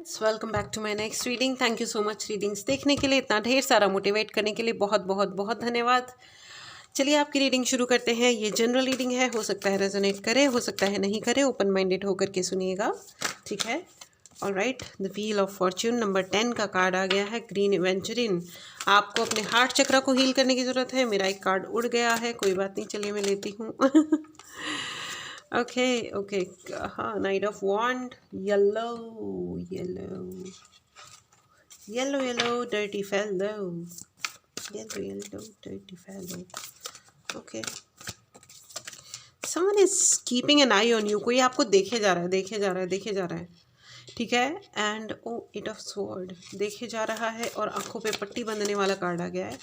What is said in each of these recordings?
Friends, welcome back to my next reading. Thank you so much readings देखने के लिए, इतना ढेर सारा मोटिवेट करने के लिए बहुत बहुत बहुत धन्यवाद। चलिए आपकी रीडिंग शुरू करते हैं। ये जनरल रीडिंग है, हो सकता है रेजोनेट करे, हो सकता है नहीं करे, ओपन माइंडेड होकर के सुनिएगा, ठीक है। Alright, the wheel of Fortune number 10 का कार्ड आ गया है, ग्रीन एवेंचरिन। आपको अपने हार्ट चक्र को हील करने की ज़रूरत है। मेरा एक कार्ड उड़ गया है, कोई बात नहीं, चलिए मैं लेती हूँ। Okay, okay. Knight of Wand, yellow, dirty fellow. Yellow, dirty fellow. Okay. Someone is keeping an eye on you. कोई आपको देखे जा रहा है, ठीक है। And eight of sword देखे जा रहा है और आंखों पे पट्टी बंधने वाला कार्ड आ गया है।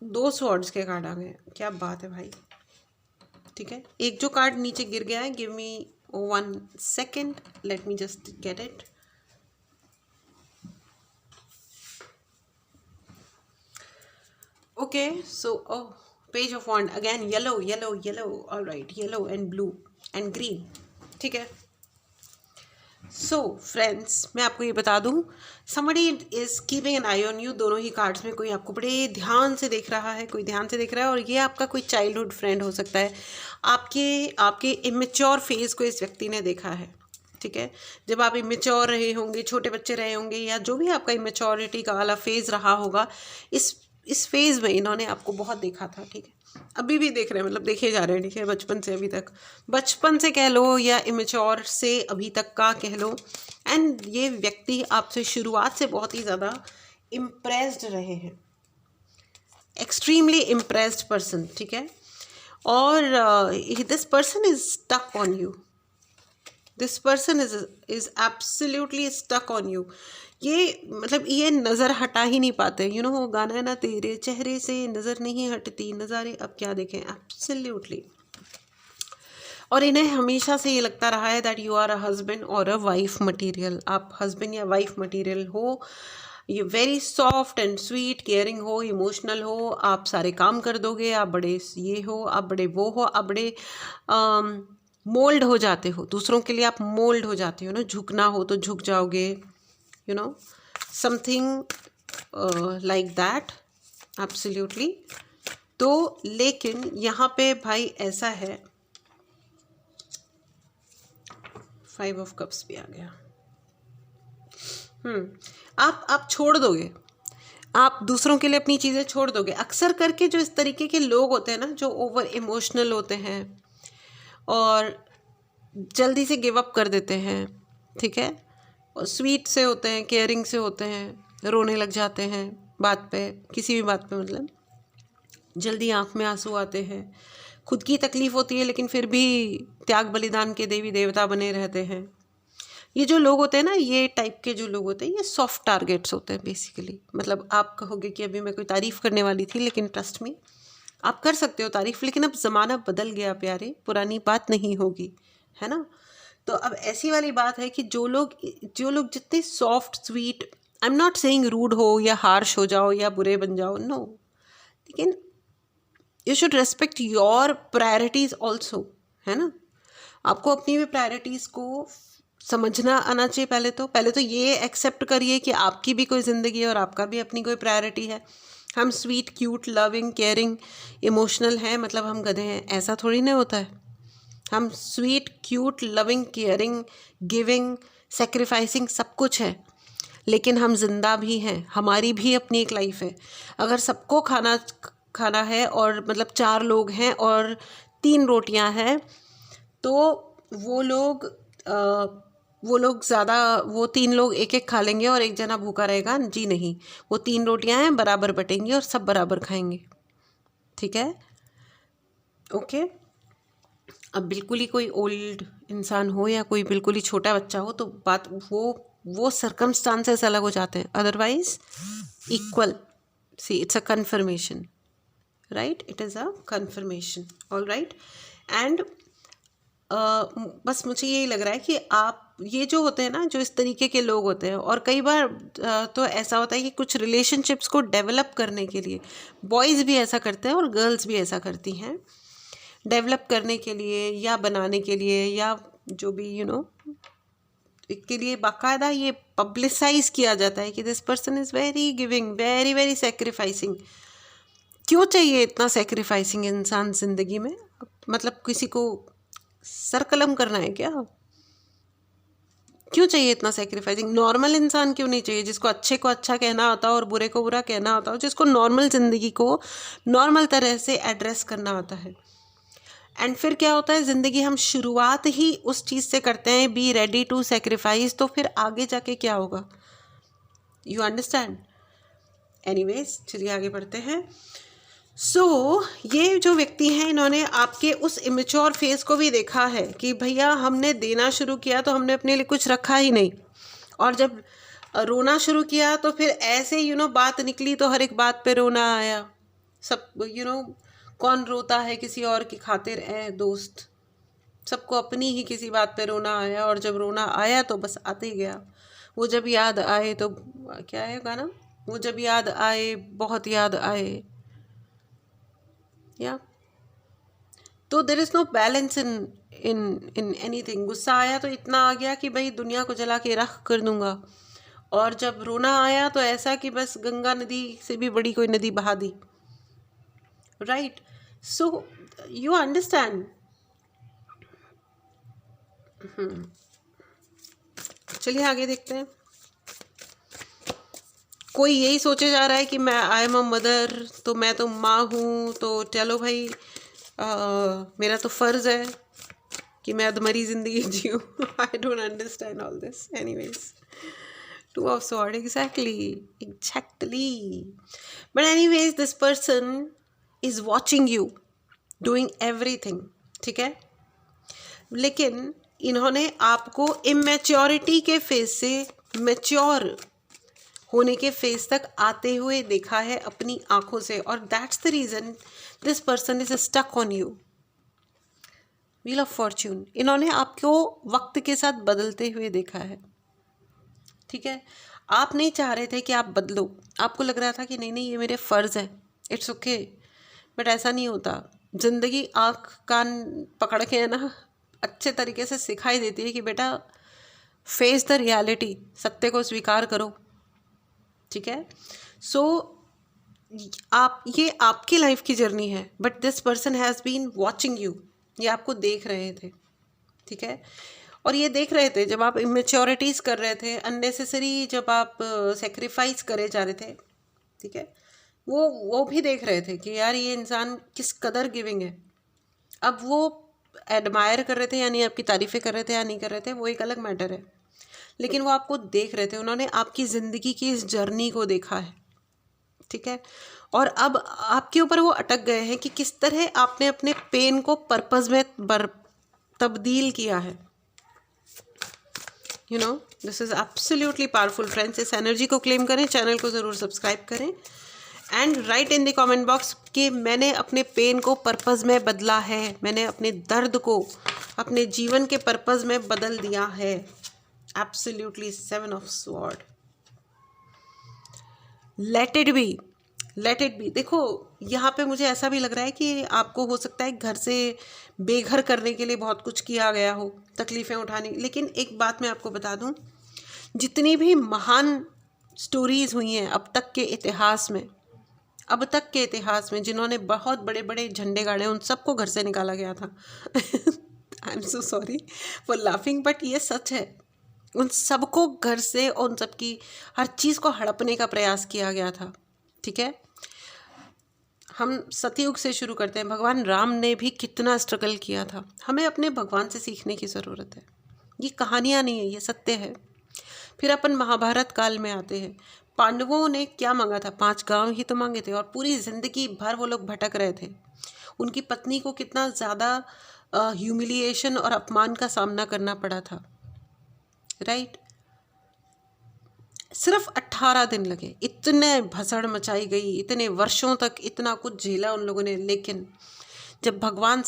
2 स्वॉर्ड्स के कार्ड आ गए, क्या बात है भाई, ठीक है। एक जो कार्ड नीचे गिर गया है, give me 1 second, let me just get it. Okay, so page of wand again, yellow, alright, yellow and blue and green, ठीक है। सो फ्रेंड्स, मैं आपको ये बता दूं, somebody is keeping an eye on you. दोनों ही कार्ड्स में कोई आपको बड़े ध्यान से देख रहा है, और ये आपका कोई चाइल्डहुड फ्रेंड हो सकता है। आपके इमेच्योर फेज को इस व्यक्ति ने देखा है, ठीक है। जब आप इमेच्योर रहे होंगे, छोटे बच्चे रहे होंगे, या जो भी आपका इमेच्योरिटी का वाला फेज रहा होगा, इस फेज में इन्होंने आपको बहुत देखा था, ठीक है। अभी भी देख रहे हैं, मतलब देखे जा रहे हैं, ठीक है। बचपन से अभी तक, बचपन से कह लो या इमेच्योर से अभी तक का कह लो। एंड ये व्यक्ति आपसे शुरुआत से बहुत ही ज़्यादा इम्प्रेस्ड रहे हैं, एक्सट्रीमली इम्प्रेस्ड पर्सन, ठीक है। और this person is stuck on you, this person is absolutely stuck on you. ये मतलब ये नज़र हटा ही नहीं पाते, यू नो, वो गाना है ना, तेरे चेहरे से नज़र नहीं हटती, नज़ारे अब क्या देखें, एब्सोल्युटली। और इन्हें हमेशा से ये लगता रहा है that you are a husband और अ वाइफ मटेरियल। आप हस्बैंड या वाइफ मटेरियल हो, ये very soft and sweet, caring हो, इमोशनल हो, आप सारे काम कर दोगे, आप बड़े ये हो, आप बड़े वो हो, आप बड़े मोल्ड हो जाते हो, दूसरों के लिए आप मोल्ड हो जाते हो ना। झुकना हो तो झुक जाओगे, you know, something like that, absolutely. तो लेकिन यहाँ पे भाई ऐसा है, 5 ऑफ कप्स भी आ गया। आप छोड़ दोगे, आप दूसरों के लिए अपनी चीज़ें छोड़ दोगे। अक्सर करके जो इस तरीके के लोग होते हैं ना, जो ओवर इमोशनल होते हैं और जल्दी से गिव अप कर देते हैं, ठीक है, और स्वीट से होते हैं, केयरिंग से होते हैं, रोने लग जाते हैं बात पे, किसी भी बात पे, मतलब जल्दी आंख में आंसू आते हैं, खुद की तकलीफ़ होती है लेकिन फिर भी त्याग बलिदान के देवी देवता बने रहते हैं। ये जो लोग होते हैं ना, ये टाइप के जो लोग होते हैं, ये सॉफ्ट टारगेट्स होते हैं बेसिकली। मतलब आप कहोगे कि अभी मैं कोई तारीफ़ करने वाली थी, लेकिन ट्रस्ट मी, आप कर सकते हो तारीफ़, लेकिन अब ज़माना बदल गया प्यारे, पुरानी बात नहीं होगी, है ना। तो अब ऐसी वाली बात है कि जो लोग जितने soft sweet, I am not saying rude हो या हार्श हो जाओ या बुरे बन जाओ, नो, लेकिन you should respect your priorities also, है ना। आपको अपनी भी प्रायोरिटीज़ को समझना आना चाहिए। पहले तो ये एक्सेप्ट करिए कि आपकी भी कोई ज़िंदगी है और आपका भी अपनी कोई प्रायोरिटी है। हम sweet, cute, loving, caring, emotional हैं मतलब हम गधे हैं, ऐसा थोड़ी ना होता है। हम sweet, cute, loving, caring, giving, sacrificing सब कुछ है, लेकिन हम जिंदा भी हैं, हमारी भी अपनी एक लाइफ है। अगर सबको खाना है और मतलब 4 लोग हैं और 3 रोटियां हैं, तो वो लोग ज़्यादा, वो 3 लोग एक एक खा लेंगे और एक जना भूखा रहेगा जी नहीं। वो 3 रोटियां हैं, बराबर बटेंगी और सब बराबर खाएंगे, ठीक है, ओके। अब बिल्कुल ही कोई ओल्ड इंसान हो या कोई बिल्कुल ही छोटा बच्चा हो तो बात वो सर्कमस्टांसेस अलग हो जाते हैं, otherwise equal. See, it's a confirmation, right, it is a confirmation, all right. And बस मुझे यही लग रहा है कि आप ये जो होते हैं ना, जो इस तरीके के लोग होते हैं, और कई बार तो ऐसा होता है कि कुछ रिलेशनशिप्स को डेवलप करने के लिए बॉयज़ भी ऐसा करते हैं और गर्ल्स भी ऐसा करती हैं, डेवलप करने के लिए या बनाने के लिए, या जो भी, यू नो, के लिए बाकायदा ये पब्लिसाइज किया जाता है कि this person is very giving, very very sacrificing. क्यों चाहिए इतना सेक्रीफाइसिंग इंसान ज़िंदगी में? मतलब किसी को सर कलम करना है क्या? क्यों चाहिए इतना सेक्रीफाइसिंग? नॉर्मल इंसान क्यों नहीं चाहिए, जिसको अच्छे को अच्छा कहना आता हो और बुरे को बुरा कहना आता हो, जिसको नॉर्मल ज़िंदगी को नॉर्मल तरह से एड्रेस करना आता है। एंड फिर क्या होता है, ज़िंदगी हम शुरुआत ही उस चीज़ से करते हैं, बी रेडी टू सेक्रीफाइस, तो फिर आगे जाके क्या होगा? You understand? एनीवेज, चलिए आगे बढ़ते हैं। ये जो व्यक्ति हैं, इन्होंने आपके उस इमेच्योर फेज को भी देखा है कि भैया हमने देना शुरू किया तो हमने अपने लिए कुछ रखा ही नहीं, और जब रोना शुरू किया तो फिर ऐसे बात निकली तो हर एक बात पे रोना आया। सब कौन रोता है किसी और की खातिर? दोस्त, सबको अपनी ही किसी बात पे रोना आया, और जब रोना आया तो बस आते ही गया। वो जब याद आए तो क्या है गाना, वो जब याद आए बहुत याद आए, या तो there is no balance in in in anything. गुस्सा आया तो इतना आ गया कि भाई दुनिया को जला के राख कर दूंगा, और जब रोना आया तो ऐसा कि बस गंगा नदी से भी बड़ी कोई नदी बहा दी। राइट? So you understand. चलिए आगे देखते हैं। कोई यही सोचे जा रहा है कि मैं आई एम अ मदर, तो मैं तो माँ हूँ, तो चलो भाई मेरा तो फ़र्ज़ है कि मैं अधमरी ज़िंदगी जीऊँ। I don't understand all this. Anyways, two of sword, exactly. But anyways, this person is watching you doing everything, ठीक है? लेकिन इन्होंने आपको इमेच्योरिटी के फेज से मैच्योर होने के फेज तक आते हुए देखा है अपनी आंखों से, और that's the reason this person is stuck on you. Wheel of fortune, इन्होंने आपको वक्त के साथ बदलते हुए देखा है, ठीक है? आप नहीं चाह रहे थे कि आप बदलो, आपको लग रहा था कि नहीं नहीं ये मेरे फ़र्ज़ है, इट्स ओके। बट ऐसा नहीं होता। ज़िंदगी आँख कान पकड़ के, है ना, अच्छे तरीके से सिखाई देती है कि बेटा फेस द रियलिटी, सत्य को स्वीकार करो, ठीक है? आप, ये आपकी लाइफ की जर्नी है, but this person has been watching you. ये आपको देख रहे थे, ठीक है? और ये देख रहे थे जब आप इमेच्योरिटीज़ कर रहे थे, अननेसेसरी जब आप सेक्रीफाइस करे जा रहे थे, ठीक है? वो भी देख रहे थे कि यार ये इंसान किस कदर गिविंग है। अब वो एडमायर कर रहे थे, यानी आपकी तारीफ़ें कर रहे थे या नहीं कर रहे थे, वो एक अलग मैटर है, लेकिन वो आपको देख रहे थे। उन्होंने आपकी ज़िंदगी की इस जर्नी को देखा है, ठीक है? और अब आपके ऊपर वो अटक गए हैं कि किस तरह आपने अपने पेन को पर्पस में तब्दील किया है। This is absolutely powerful friends. इस एनर्जी को क्लेम करें, चैनल को ज़रूर सब्सक्राइब करें, and write in the comment box कि मैंने अपने पेन को पर्पस में बदला है, मैंने अपने दर्द को अपने जीवन के पर्पस में बदल दिया है। Absolutely, 7 of sword. Let it be, let it be. देखो यहाँ पे मुझे ऐसा भी लग रहा है कि आपको हो सकता है घर से बेघर करने के लिए बहुत कुछ किया गया हो, तकलीफ़ें उठानी। लेकिन एक बात मैं आपको बता दूँ, जितनी भी महान स्टोरीज़ हुई हैं अब तक के इतिहास में, जिन्होंने बहुत बड़े बड़े झंडे गाड़े, उन सबको घर से निकाला गया था। I am so sorry for laughing, but ये सच है। उन सबको घर से, और उन सबकी हर चीज़ को हड़पने का प्रयास किया गया था, ठीक है? हम सतयुग से शुरू करते हैं। भगवान राम ने भी कितना स्ट्रगल किया था। हमें अपने भगवान से सीखने की ज़रूरत है। ये कहानियाँ नहीं है, ये सत्य है। फिर अपन महाभारत काल में आते हैं। पांडवों ने क्या मांगा था? 5 गांव ही तो मांगे थे, और पूरी ज़िंदगी भर वो लोग भटक रहे थे। उनकी पत्नी को कितना ज़्यादा ह्यूमिलिएशन और अपमान का सामना करना पड़ा था, राइट? सिर्फ 18 दिन लगे, इतने भसड़ मचाई गई, इतने वर्षों तक इतना कुछ झेला उन लोगों ने। लेकिन जब भगवान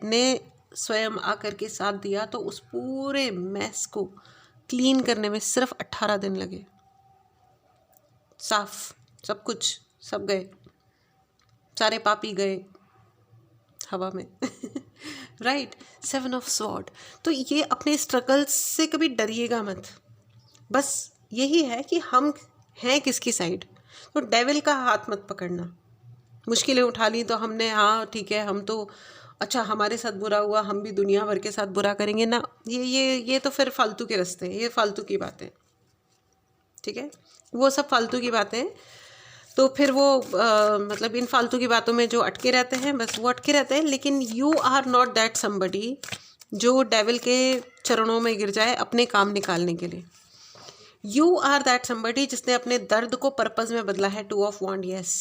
ने स्वयं आकर के साथ दिया, तो उस पूरे मैस को क्लीन करने में सिर्फ 18 दिन लगे। साफ सब कुछ, सब गए, सारे पापी गए, हवा में राइट। 7 ऑफ स्वॉर्ड, तो ये अपने स्ट्रगल्स से कभी डरिएगा मत, बस यही है कि हम हैं किसकी साइड। तो डेविल का हाथ मत पकड़ना, मुश्किलें उठा ली तो हमने हाँ ठीक है हम तो अच्छा हमारे साथ बुरा हुआ हम भी दुनिया भर के साथ बुरा करेंगे ना, ये तो फिर फालतू के रास्ते हैं, ये फालतू की बातें, ठीक है, वो सब फालतू की बातें। तो फिर वो मतलब इन फालतू की बातों में जो अटके रहते हैं बस वो अटके रहते हैं। लेकिन you are not that somebody जो डेविल के चरणों में गिर जाए अपने काम निकालने के लिए। यू आर दैट समबडी जिसने अपने दर्द को पर्पस में बदला है। 2 ऑफ वॉन्ड, यस।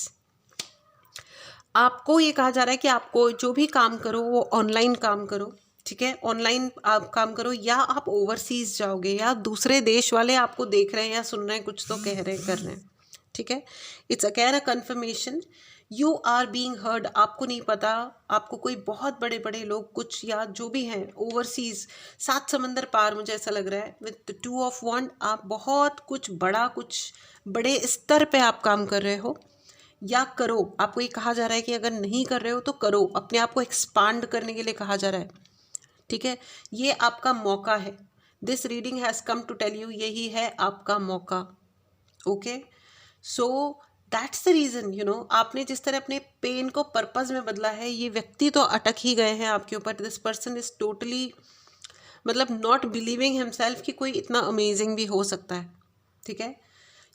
आपको ये कहा जा रहा है कि आपको जो भी काम करो वो ऑनलाइन काम करो, ठीक है, ऑनलाइन आप काम करो, या आप ओवरसीज जाओगे या दूसरे देश वाले आपको देख रहे हैं या सुन रहे हैं, कुछ तो कह रहे हैं कर रहे हैं, ठीक है। It's again a confirmation, you are being heard. आपको नहीं पता, आपको कोई बहुत बड़े बड़े लोग कुछ या जो भी हैं ओवरसीज 7 समंदर पार, मुझे ऐसा लग रहा है विद 2 ऑफ वॉन्ड आप बहुत कुछ बड़ा, कुछ बड़े स्तर पे आप काम कर रहे हो या करो। आपको ये कहा जा रहा है कि अगर नहीं कर रहे हो तो करो, अपने आप को एक्सपांड करने के लिए कहा जा रहा है, ठीक है। ये आपका मौका है। This reading has come to tell you, यही है आपका मौका, okay. So that's the reason, you know, आपने जिस तरह अपने पेन को पर्पस में बदला है, ये व्यक्ति तो अटक ही गए हैं आपके ऊपर। दिस पर्सन इज टोटली मतलब नॉट बिलीविंग हिमसेल्फ कि कोई इतना अमेजिंग भी हो सकता है, ठीक है।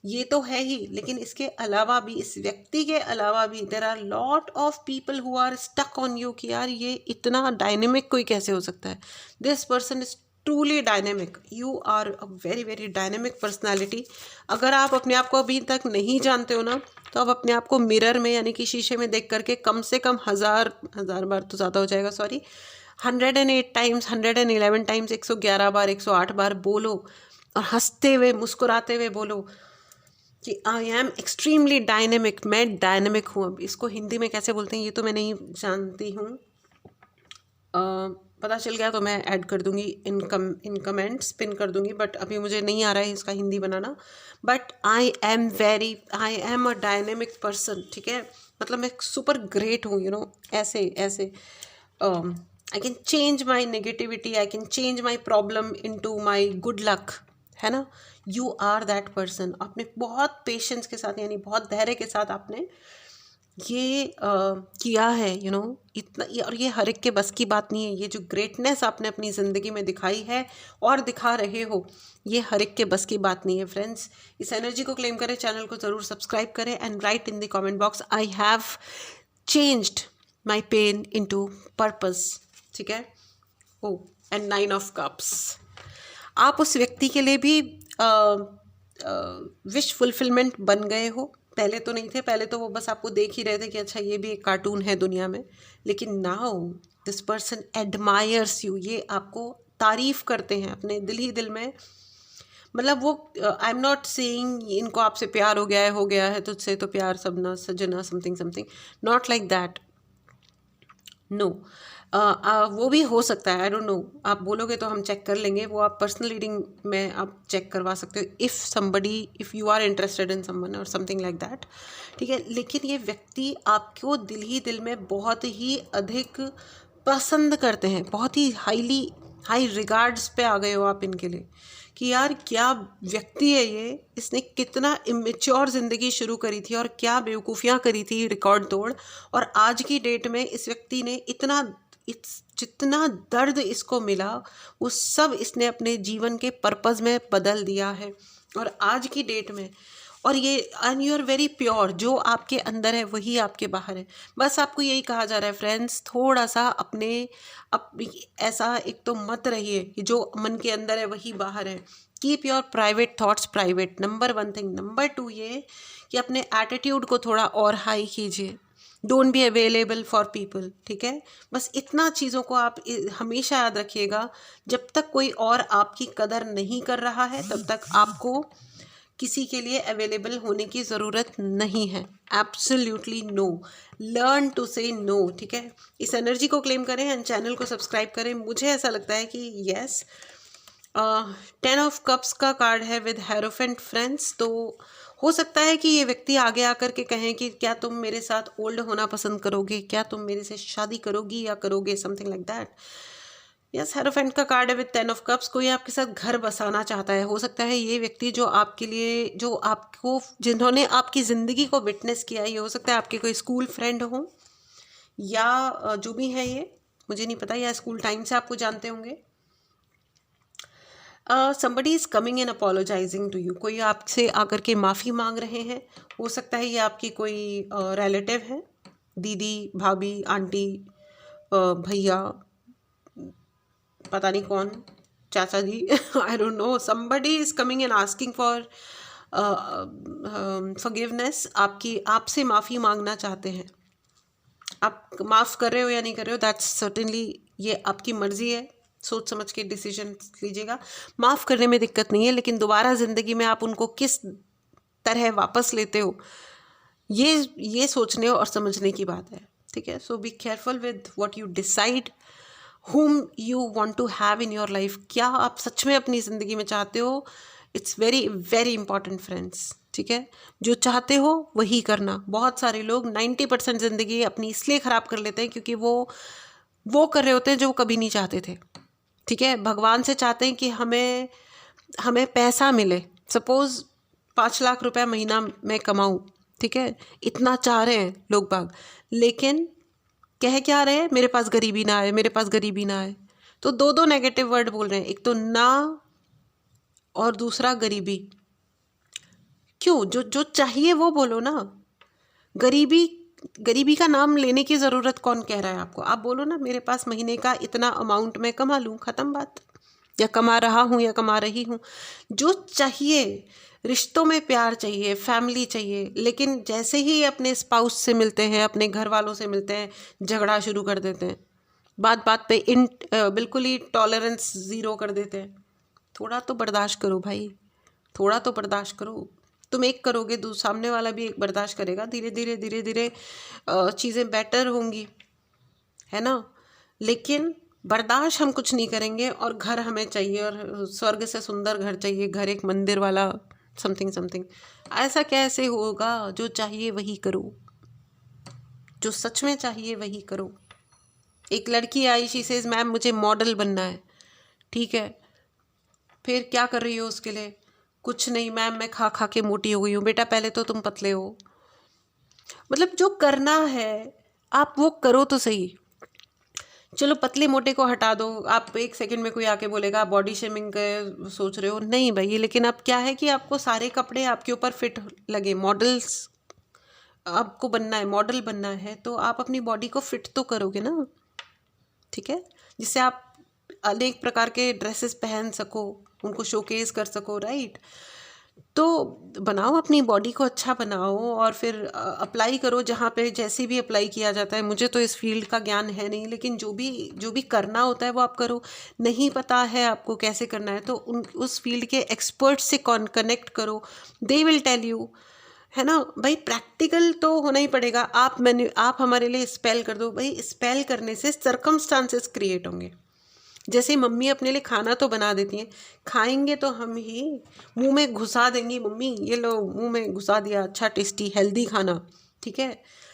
ये तो है ही, लेकिन इसके अलावा भी, इस व्यक्ति के अलावा भी there are lot of people who are stuck on you कि यार ये इतना डायनेमिक कोई कैसे हो सकता है। This person is truly dynamic, you are a very very dynamic personality. अगर आप अपने आप को अभी तक नहीं जानते हो ना, तो आप अपने आप को मिरर में यानी कि शीशे में देख करके कम से कम 1000 बार तो ज़्यादा हो जाएगा, सॉरी, 108 टाइम्स, 111 टाइम्स, 111 बार, 108 बार बोलो और हंसते हुए मुस्कुराते हुए बोलो कि आई एम एक्सट्रीमली डायनेमिक, मैं डायनेमिक हूँ। अब इसको हिंदी में कैसे बोलते हैं ये तो मैं नहीं जानती हूँ, पता चल गया तो मैं ऐड कर दूँगी इन कमेंट्स, पिन कर दूँगी, बट अभी मुझे नहीं आ रहा है इसका हिंदी बनाना। But I am a dynamic person, ठीक है, मतलब मैं सुपर ग्रेट हूँ, यू नो, ऐसे ऐसे I can change my negativity, I can change my problem into my good luck, है ना। You are that person. आपने बहुत पेशेंस के साथ यानी बहुत धैर्य के साथ आपने ये किया है, यू नो, इतना और ये हर एक के बस की बात नहीं है। ये जो ग्रेटनेस आपने अपनी ज़िंदगी में दिखाई है और दिखा रहे हो, ये हर एक के बस की बात नहीं है फ्रेंड्स। इस एनर्जी को क्लेम करें, चैनल को ज़रूर सब्सक्राइब करें and write in the comment box I have changed my pen into purpose, ठीक है। ओ एंड 9 ऑफ कप्स, आप उस व्यक्ति के लिए भी विश फुलफिलमेंट बन गए हो। पहले तो नहीं थे, पहले तो वो बस आपको देख ही रहे थे कि अच्छा ये भी एक कार्टून है दुनिया में, लेकिन now this person admires you, ये आपको तारीफ़ करते हैं अपने दिल ही दिल में। मतलब वो आई एम नॉट सेइंग इनको आपसे प्यार हो गया है तुझसे तो प्यार सबना सजना something something, not like that, no. वो भी हो सकता है, आई डोंट नो, आप बोलोगे तो हम चेक कर लेंगे, वो आप पर्सनल रीडिंग में आप चेक करवा सकते हो if you are interested in someone और समथिंग लाइक दैट, ठीक है। लेकिन ये व्यक्ति आपको दिल ही दिल में बहुत ही अधिक पसंद करते हैं, बहुत ही हाई रिगार्ड्स पे आ गए हो आप इनके लिए कि यार क्या व्यक्ति है ये, इसने कितना इमेच्योर ज़िंदगी शुरू करी थी और क्या बेवकूफ़ियाँ करी थी रिकॉर्ड तोड़, और आज की डेट में इस व्यक्ति ने जितना दर्द इसको मिला वो सब इसने अपने जीवन के पर्पस में बदल दिया है। और आज की डेट में, और ये and you are very pure, जो आपके अंदर है वही आपके बाहर है। बस आपको यही कहा जा रहा है फ्रेंड्स, थोड़ा सा ऐसा एक तो मत रहिए कि जो मन के अंदर है वही बाहर है। Keep your private thoughts private, number 1 thing. Number 2 ये कि अपने एटीट्यूड को थोड़ा और हाई कीजिए। Don't be available for people, ठीक है। बस इतना चीज़ों को आप हमेशा याद रखिएगा, जब तक कोई और आपकी कदर नहीं कर रहा है तब तक आपको किसी के लिए अवेलेबल होने की ज़रूरत नहीं है। एब्सोल्युटली नो, लर्न टू से नो, ठीक है। इस एनर्जी को क्लेम करें एंड चैनल को सब्सक्राइब करें। मुझे ऐसा लगता है कि यस, 10 ऑफ कप्स का कार्ड है विद हेरोफेंट फ्रेंड्स। तो हो सकता है कि ये व्यक्ति आगे आकर के कहें कि क्या तुम मेरे साथ ओल्ड होना पसंद करोगे, क्या तुम मेरे से शादी करोगी या करोगे, something like that. Yes, hierophant का कार्ड है विद 10 ऑफ कप्स। कोई आपके साथ घर बसाना चाहता है। हो सकता है ये व्यक्ति जो आपके लिए, जो आपको, जिन्होंने आपकी ज़िंदगी को विटनेस किया है, ये हो सकता है आपके कोई स्कूल फ्रेंड हो या जो भी है, ये मुझे नहीं पता, या स्कूल टाइम से आपको जानते होंगे। somebody is coming and apologizing to you। कोई आपसे आकर के माफ़ी मांग रहे हैं। हो सकता है ये आपकी कोई रिलेटिव है, दीदी, भाभी, आंटी, भैया, पता नहीं कौन, चाचा जी, I don't know. somebody is coming and asking for forgiveness। आपसे माफ़ी मांगना चाहते हैं। आप माफ़ कर रहे हो या नहीं कर रहे हो, दैट्स सर्टेनली, ये आपकी मर्ज़ी है। सोच समझ के डिसीजन लीजिएगा। माफ़ करने में दिक्कत नहीं है, लेकिन दोबारा ज़िंदगी में आप उनको किस तरह वापस लेते हो, ये सोचने और समझने की बात है। ठीक है, so be careful with what you decide, whom you want to have in your life। क्या आप सच में अपनी ज़िंदगी में चाहते हो, it's very very important friends. ठीक है, जो चाहते हो वही करना। बहुत सारे लोग 90% ज़िंदगी अपनी इसलिए ख़राब कर लेते हैं क्योंकि वो कर रहे होते हैं जो वो कभी नहीं चाहते थे। ठीक है, भगवान से चाहते हैं कि हमें पैसा मिले। सपोज़ 5 लाख रुपए महीना मैं कमाऊँ, ठीक है, इतना चाह रहे हैं लोग बाग, लेकिन कह क्या रहे हैं, मेरे पास गरीबी ना आए, मेरे पास गरीबी ना आए। तो दो नेगेटिव वर्ड बोल रहे हैं, एक तो ना और दूसरा गरीबी। क्यों? जो चाहिए वो बोलो ना। गरीबी का नाम लेने की ज़रूरत कौन कह रहा है आपको? आप बोलो ना, मेरे पास महीने का इतना अमाउंट मैं कमा लूँ, ख़त्म बात। या कमा रहा हूँ या कमा रही हूँ। जो चाहिए, रिश्तों में प्यार चाहिए, फैमिली चाहिए, लेकिन जैसे ही अपने स्पाउस से मिलते हैं, अपने घर वालों से मिलते हैं, झगड़ा शुरू कर देते हैं। बात बात पे बिल्कुल ही टॉलरेंस ज़ीरो कर देते हैं। थोड़ा तो बर्दाश्त करो भाई, थोड़ा तो बर्दाश्त करो। तुम एक करोगे, सामने वाला भी एक बर्दाश्त करेगा। धीरे धीरे चीज़ें बेटर होंगी, है ना। लेकिन बर्दाश्त हम कुछ नहीं करेंगे और घर हमें चाहिए, और स्वर्ग से सुंदर घर चाहिए, घर एक मंदिर वाला, समथिंग। ऐसा कैसे होगा? जो चाहिए वही करो, जो सच में चाहिए वही करो। एक लड़की आई, शी सेज मैम मुझे मॉडल बनना है। ठीक है, फिर क्या कर रही हो उसके लिए? कुछ नहीं मैम, मैं खा खा के मोटी हो गई हूँ। बेटा पहले तो तुम पतले हो। मतलब जो करना है आप वो करो तो सही। चलो पतले मोटे को हटा दो, आप एक सेकंड में कोई आके बोलेगा बॉडी शेमिंग का सोच रहे हो, नहीं भाई। लेकिन अब क्या है कि आपको सारे कपड़े आपके ऊपर फिट लगे, मॉडल्स आपको बनना है, मॉडल बनना है, तो आप अपनी बॉडी को फिट तो करोगे ना। ठीक है, जिससे आप अनेक प्रकार के ड्रेसेस पहन सको, उनको शोकेस कर सको, राइट। तो बनाओ अपनी बॉडी को, अच्छा बनाओ और फिर अप्लाई करो जहाँ पे जैसे भी अप्लाई किया जाता है। मुझे तो इस फील्ड का ज्ञान है नहीं, लेकिन जो भी करना होता है वो आप करो। नहीं पता है आपको कैसे करना है तो उस फील्ड के एक्सपर्ट से कनेक्ट करो, दे विल टेल यू, है ना भाई। प्रैक्टिकल तो होना ही पड़ेगा। आप हमारे लिए स्पेल कर दो भाई, स्पेल करने से सर्कमस्टांसेस क्रिएट होंगे। जैसे मम्मी अपने लिए खाना तो बना देती हैं, खाएंगे तो हम ही, मुंह में घुसा देंगी, मम्मी ये लो मुंह में घुसा दिया, अच्छा टेस्टी हेल्दी खाना, ठीक है।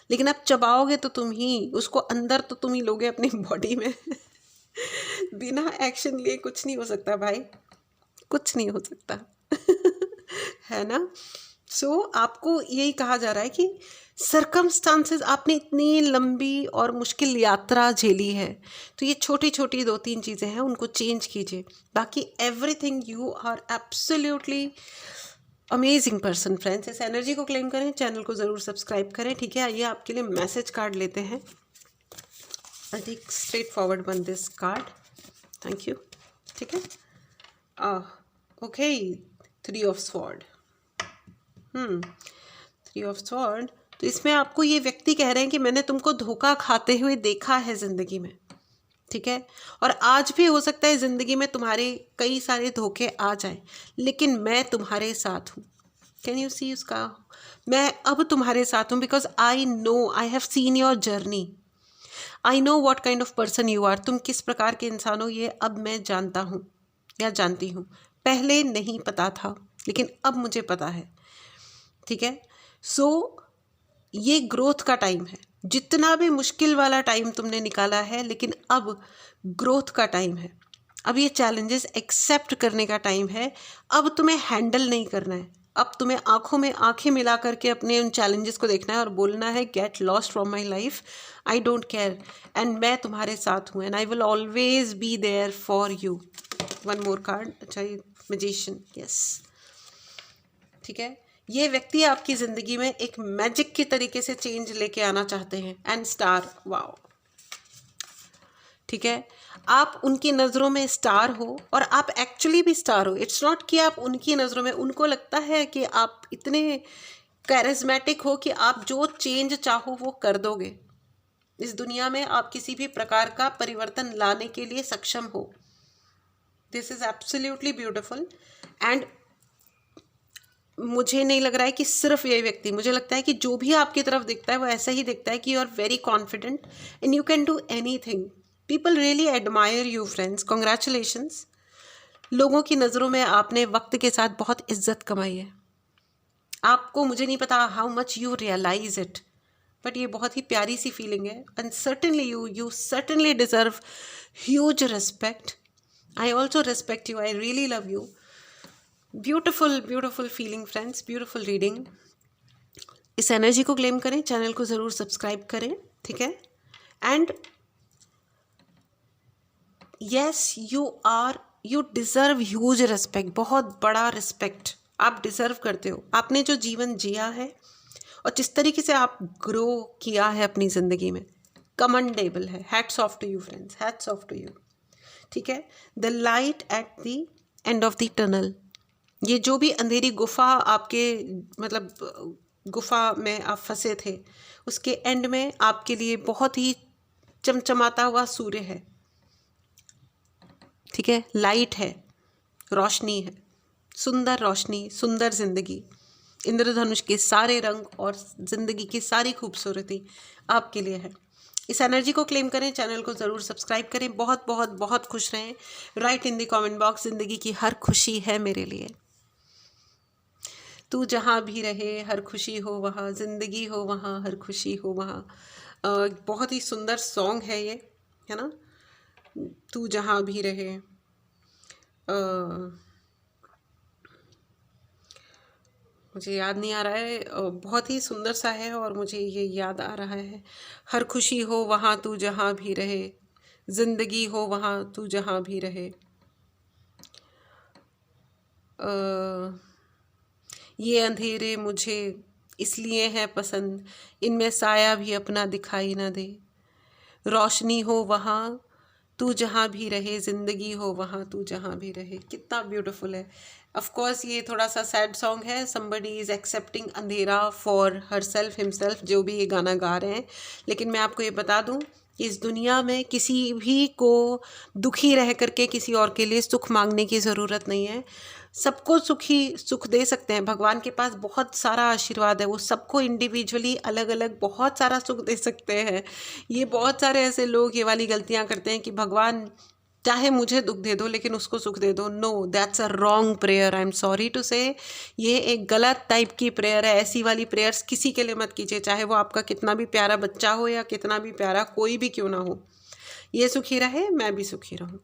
लेकिन आप चबाओगे तो तुम ही, उसको अंदर तो तुम ही लोगे अपनी बॉडी में। बिना एक्शन लिए कुछ नहीं हो सकता भाई, कुछ नहीं हो सकता। है ना। सो आपको यही कहा जा रहा है कि सर्कमस्टांसेस, आपने इतनी लंबी और मुश्किल यात्रा झेली है, तो ये छोटी छोटी 2-3 चीज़ें हैं, उनको चेंज कीजिए। बाकी everything, you are absolutely amazing person. Friends, इस एनर्जी को क्लेम करें, चैनल को ज़रूर सब्सक्राइब करें। ठीक है, आइए आपके लिए मैसेज कार्ड लेते हैं। I take straightforward one this card, thank you. ठीक है, okay, 3 of sword. 3 of sword. तो इसमें आपको ये व्यक्ति कह रहे हैं कि मैंने तुमको धोखा खाते हुए देखा है ज़िंदगी में, ठीक है, और आज भी हो सकता है ज़िंदगी में तुम्हारे कई सारे धोखे आ जाए, लेकिन मैं तुम्हारे साथ हूँ। कैन यू सी उसका, मैं अब तुम्हारे साथ हूँ, because I know, I have seen your journey, I know what kind of person you are. तुम किस प्रकार के इंसान हो ये अब मैं जानता हूँ। या जानती हूँ। पहले नहीं पता था लेकिन अब मुझे पता है। ठीक है, सो ये ग्रोथ का टाइम है। जितना भी मुश्किल वाला टाइम तुमने निकाला है, लेकिन अब ग्रोथ का टाइम है। अब ये चैलेंजेस एक्सेप्ट करने का टाइम है। अब तुम्हें हैंडल नहीं करना है, अब तुम्हें आंखों में आंखें मिला करके अपने उन चैलेंजेस को देखना है और बोलना है get lost from my life, I don't care, and मैं तुम्हारे साथ हूँ, and I will always be there for you. One more card, अच्छा ये मैजिशियन, यस। ठीक है, ये व्यक्ति आपकी ज़िंदगी में एक मैजिक की तरीके से चेंज लेके आना चाहते हैं, एंड स्टार, वाओ। ठीक है, आप उनकी नज़रों में स्टार हो और आप एक्चुअली भी स्टार हो। इट्स नॉट कि आप उनकी नज़रों में, उनको लगता है कि आप इतने कैरिज्मेटिक हो कि आप जो चेंज चाहो वो कर दोगे। इस दुनिया में आप किसी भी प्रकार का परिवर्तन लाने के लिए सक्षम हो। This is absolutely beautiful. And मुझे नहीं लग रहा है कि सिर्फ ये व्यक्ति, मुझे लगता है कि जो भी आपकी तरफ दिखता है वो ऐसा ही दिखता है कि you are very confident and you can do anything. People really admire you friends, congratulations. लोगों की नज़रों में आपने वक्त के साथ बहुत इज्जत कमाई है। आपको, मुझे नहीं पता how much you realise it, but ये बहुत ही प्यारी सी फीलिंग है। And certainly you certainly deserve huge respect. I also respect you, I really love you. Beautiful beautiful feeling friends, beautiful reading. इस एनर्जी को क्लेम करें, चैनल को ज़रूर सब्सक्राइब करें। ठीक है, and yes, you deserve huge respect, बहुत बड़ा रिस्पेक्ट आप डिज़र्व करते हो। आपने जो जीवन जिया है और जिस तरीके से आप ग्रो किया है अपनी ज़िंदगी में, कमेंडेबल है। Hats off to you friends, hats off to you. ठीक है, the light at the end of the tunnel, ये जो भी अंधेरी गुफा आपके, मतलब गुफा में आप फंसे थे, उसके एंड में आपके लिए बहुत ही चमचमाता हुआ सूर्य है। ठीक है, लाइट है, रोशनी है, सुंदर रोशनी, सुंदर ज़िंदगी, इंद्रधनुष के सारे रंग और ज़िंदगी की सारी खूबसूरती आपके लिए है। इस एनर्जी को क्लेम करें, चैनल को ज़रूर सब्सक्राइब करें। बहुत बहुत बहुत खुश रहें। Right in the comment box, ज़िंदगी की हर खुशी है मेरे लिए। तू जहाँ भी रहे हर खुशी हो वहाँ, ज़िंदगी हो वहाँ, हर खुशी हो वहाँ। बहुत ही सुंदर सॉन्ग है ये, है ना। तू जहाँ भी रहे, मुझे याद नहीं आ रहा है, बहुत ही सुंदर सा है और मुझे ये याद आ रहा है। हर खुशी हो वहाँ तू जहाँ भी रहे, ज़िंदगी हो वहाँ तू जहाँ भी रहे। ये अंधेरे मुझे इसलिए है पसंद, इनमें साया भी अपना दिखाई ना दे। रोशनी हो वहाँ तू जहाँ भी रहे, ज़िंदगी हो वहाँ तू जहाँ भी रहे। कितना ब्यूटीफुल है। ऑफ कोर्स ये थोड़ा सा सैड सॉन्ग है। समबडी इज़ एक्सेप्टिंग अंधेरा फॉर हर सेल्फ हिमसेल्फ, जो भी ये गाना गा रहे हैं। लेकिन मैं आपको ये बता दूँ कि इस दुनिया में किसी भी को दुखी रह करके किसी और के लिए सुख मांगने की ज़रूरत नहीं है। सबको सुख दे सकते हैं। भगवान के पास बहुत सारा आशीर्वाद है, वो सबको इंडिविजुअली अलग अलग बहुत सारा सुख दे सकते हैं। ये बहुत सारे ऐसे लोग ये वाली गलतियां करते हैं कि भगवान चाहे मुझे दुख दे दो लेकिन उसको सुख दे दो। No, that's a wrong prayer, I am sorry to say. ये एक गलत टाइप की प्रेयर है। ऐसी वाली प्रेयर्स किसी के लिए मत कीजिए, चाहे वो आपका कितना भी प्यारा बच्चा हो या कितना भी प्यारा कोई भी क्यों ना हो। ये सुखी रहे, मैं भी सुखी रहूँ।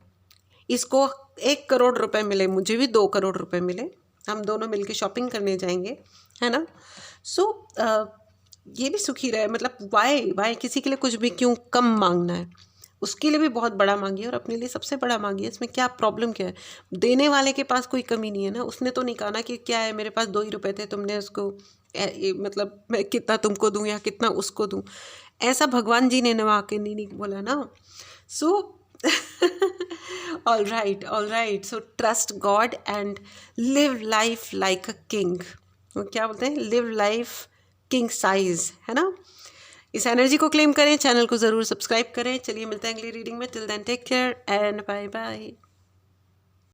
इसको 1 करोड़ रुपए मिले, मुझे भी 2 करोड़ रुपए मिले, हम दोनों मिलके शॉपिंग करने जाएंगे, है ना। सो ये भी सुखी रहे। मतलब वाई किसी के लिए कुछ भी क्यों कम मांगना है। उसके लिए भी बहुत बड़ा मांगिए और अपने लिए सबसे बड़ा मांगिए। इसमें क्या प्रॉब्लम क्या है। देने वाले के पास कोई कमी नहीं है ना। उसने तो नहीं कहा ना कि क्या है मेरे पास 2 ही रुपए थे, तुमने उसको मतलब मैं कितना तुमको दूं या कितना उसको दूं। ऐसा भगवान जी ने नवा के नहीं बोला ना। सो all right, so trust God and live life like a king। वो क्या बोलते हैं, live life king size, है ना। इस एनर्जी को क्लेम करें, चैनल को ज़रूर सब्सक्राइब करें। चलिए मिलते हैं अगली रीडिंग में। Till then take care and bye bye.